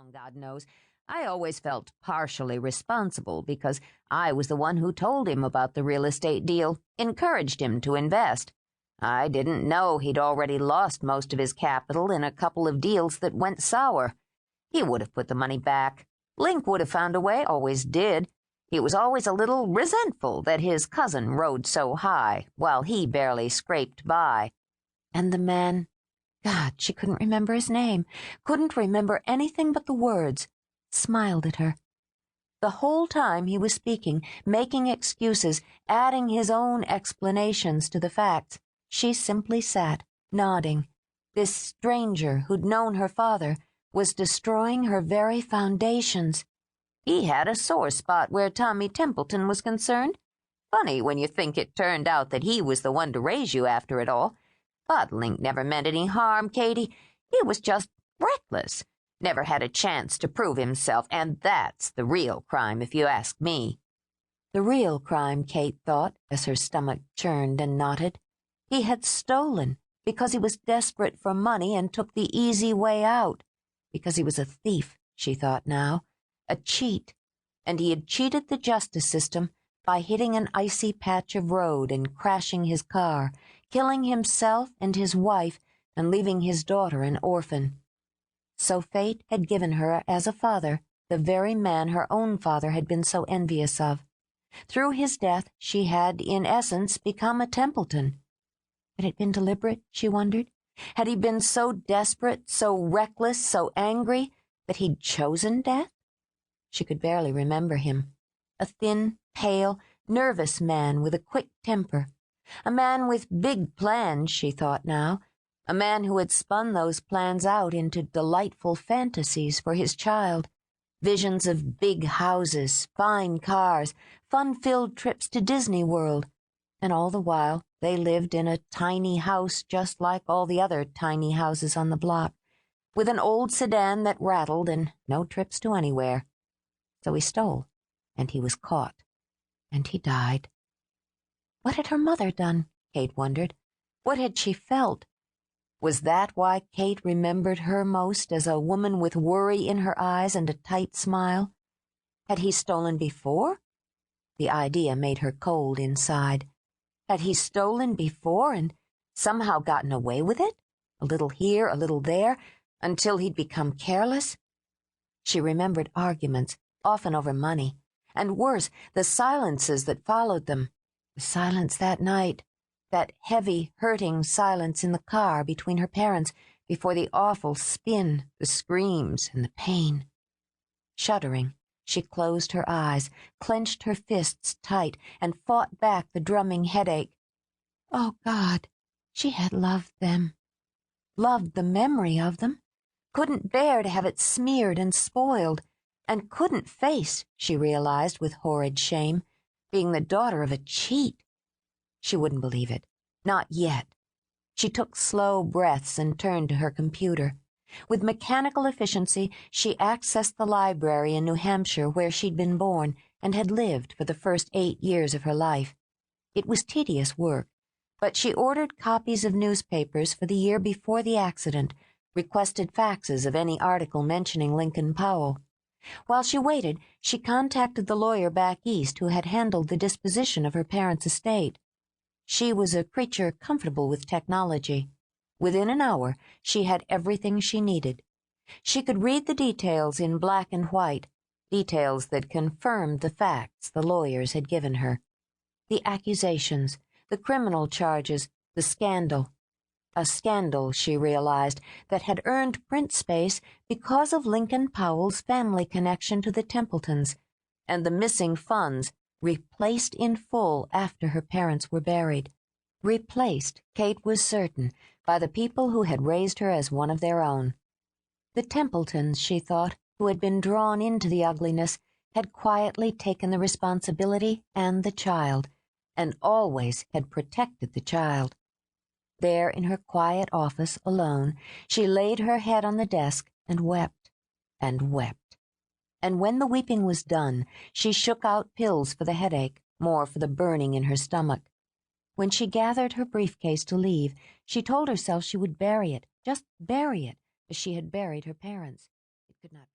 wrong, God knows. I always felt partially responsible because I was the one who told him about the real estate deal, encouraged him to invest. I didn't know he'd already lost most of his capital in a couple of deals that went sour. He would have put the money back. Link would have found a way, always did. He was always a little resentful that his cousin rode so high, while he barely scraped by. And the man, God, she couldn't remember his name, couldn't remember anything but the words, smiled at her. The whole time he was speaking, making excuses, adding his own explanations to the facts, she simply sat, nodding. This stranger who'd known her father was destroying her very foundations. He had a sore spot where Tommy Templeton was concerned. Funny when you think it turned out that he was the one to raise you after it all. But Link never meant any harm, Katie. He was just reckless. Never had a chance to prove himself, and that's the real crime, if you ask me. The real crime, Kate thought, as her stomach churned and knotted. He had stolen because he was desperate for money and took the easy way out. Because he was a thief, she thought now, a cheat, and he had cheated the justice system by hitting an icy patch of road and crashing his car, killing himself and his wife and leaving his daughter an orphan. So fate had given her as a father the very man her own father had been so envious of. Through his death she had, in essence, become a Templeton. Had it been deliberate, she wondered? Had he been so desperate, so reckless, so angry, that he'd chosen death? She could barely remember him. A thin, pale, nervous man with a quick temper. A man with big plans, she thought now. A man who had spun those plans out into delightful fantasies for his child. Visions of big houses, fine cars, fun-filled trips to Disney World. And all the while, they lived in a tiny house just like all the other tiny houses on the block, with an old sedan that rattled and no trips to anywhere. So he stole, and he was caught, and he died. What had her mother done, Kate wondered? What had she felt? Was that why Kate remembered her most, as a woman with worry in her eyes and a tight smile? Had he stolen before? The idea made her cold inside. Had he stolen before and somehow gotten away with it? A little here, a little there, until he'd become careless? She remembered arguments, often over money, and worse, the silences that followed them. The silence that night, that heavy, hurting silence in the car between her parents before the awful spin, the screams, and the pain. Shuddering, she closed her eyes, clenched her fists tight, and fought back the drumming headache. Oh, God, she had loved them. Loved the memory of them. Couldn't bear to have it smeared and spoiled, and couldn't face, she realized with horrid shame, being the daughter of a cheat. She wouldn't believe it. Not yet. She took slow breaths and turned to her computer. With mechanical efficiency, she accessed the library in New Hampshire where she'd been born and had lived for the first 8 years of her life. It was tedious work, but she ordered copies of newspapers for the year before the accident, requested faxes of any article mentioning Lincoln Powell. While she waited, she contacted the lawyer back east who had handled the disposition of her parents' estate. She was a creature comfortable with technology. Within an hour, she had everything she needed. She could read the details in black and white, details that confirmed the facts the lawyers had given her. The accusations, the criminal charges, the scandal. A scandal, she realized, that had earned print space because of Lincoln Powell's family connection to the Templetons, and the missing funds replaced in full after her parents were buried. Replaced, Kate was certain, by the people who had raised her as one of their own. The Templetons, she thought, who had been drawn into the ugliness, had quietly taken the responsibility and the child, and always had protected the child. There in her quiet office, alone, she laid her head on the desk and wept, and wept. And when the weeping was done, she shook out pills for the headache, more for the burning in her stomach. When she gathered her briefcase to leave, she told herself she would bury it, just bury it, as she had buried her parents. It could not